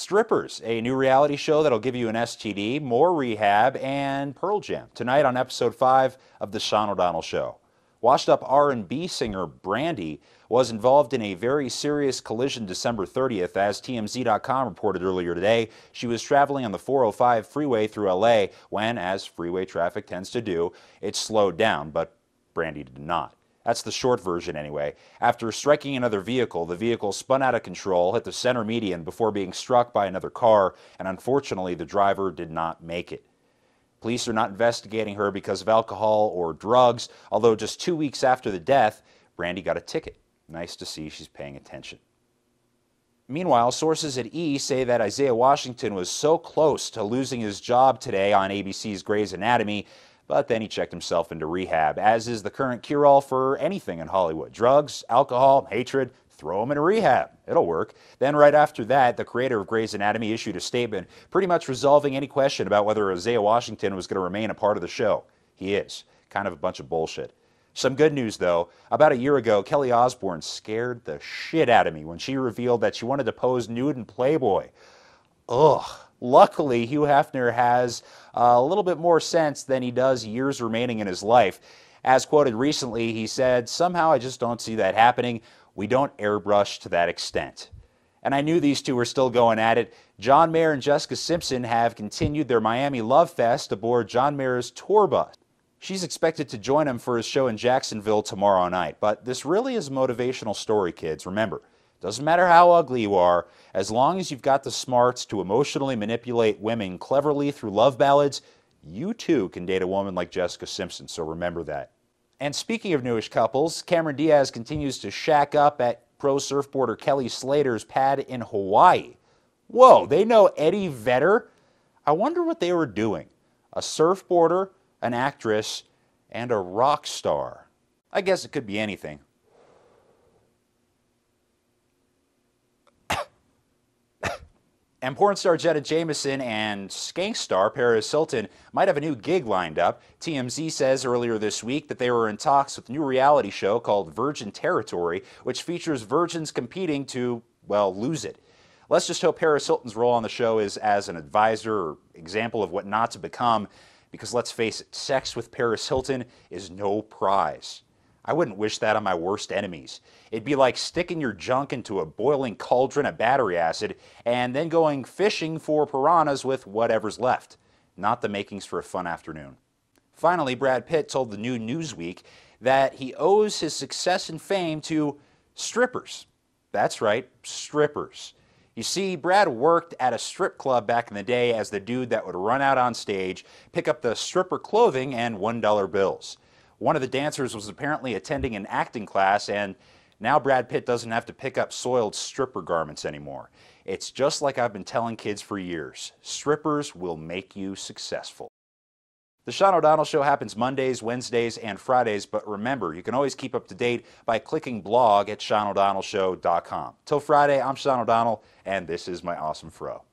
Strippers, a new reality show that'll give you an STD, more rehab, and Pearl Jam. Tonight on episode 5 of The Sean O'Donnell Show. Washed-up R&B singer Brandy was involved in a very serious collision December 30th. As TMZ.com reported earlier today, she was traveling on the 405 freeway through LA when, as freeway traffic tends to do, it slowed down, but Brandy did not. That's the short version anyway. After striking another vehicle, the vehicle spun out of control, hit the center median before being struck by another car, and unfortunately the driver did not make it. Police are not investigating her because of alcohol or drugs, although just 2 weeks after the death, Brandy got a ticket. Nice to see she's paying attention. Meanwhile, sources at E! say that Isaiah Washington was so close to losing his job today on ABC's Grey's Anatomy, but then he checked himself into rehab, as is the current cure-all for anything in Hollywood. Drugs, alcohol, hatred, throw him into rehab. It'll work. Then right after that, the creator of Grey's Anatomy issued a statement pretty much resolving any question about whether Isaiah Washington was going to remain a part of the show. He is. Kind of a bunch of bullshit. Some good news, though. About a year ago, Kelly Osbourne scared the shit out of me when she revealed that she wanted to pose nude in Playboy. Ugh. Luckily, Hugh Hefner has a little bit more sense than he does years remaining in his life. As quoted recently, he said, "Somehow I just don't see that happening. We don't airbrush to that extent." And I knew these two were still going at it. John Mayer and Jessica Simpson have continued their Miami Love Fest aboard John Mayer's tour bus. She's expected to join him for his show in Jacksonville tomorrow night. But this really is a motivational story, kids. Remember, doesn't matter how ugly you are, as long as you've got the smarts to emotionally manipulate women cleverly through love ballads, you too can date a woman like Jessica Simpson, so remember that. And speaking of newish couples, Cameron Diaz continues to shack up at pro surfboarder Kelly Slater's pad in Hawaii. Whoa, they know Eddie Vedder? I wonder what they were doing. A surfboarder, an actress, and a rock star. I guess it could be anything. And porn star Jetta Jameson and skank star Paris Hilton might have a new gig lined up. TMZ says earlier this week that they were in talks with a new reality show called Virgin Territory, which features virgins competing to, well, lose it. Let's just hope Paris Hilton's role on the show is as an advisor or example of what not to become, because let's face it, sex with Paris Hilton is no prize. I wouldn't wish that on my worst enemies. It'd be like sticking your junk into a boiling cauldron of battery acid and then going fishing for piranhas with whatever's left. Not the makings for a fun afternoon. Finally, Brad Pitt told the new Newsweek that he owes his success and fame to strippers. That's right, strippers. You see, Brad worked at a strip club back in the day as the dude that would run out on stage, pick up the stripper clothing and $1 bills. One of the dancers was apparently attending an acting class, and now Brad Pitt doesn't have to pick up soiled stripper garments anymore. It's just like I've been telling kids for years. Strippers will make you successful. The Sean O'Donnell Show happens Mondays, Wednesdays, and Fridays, but remember, you can always keep up to date by clicking blog at SeanO'DonnellShow.com. Till Friday, I'm Sean O'Donnell, and this is my awesome fro.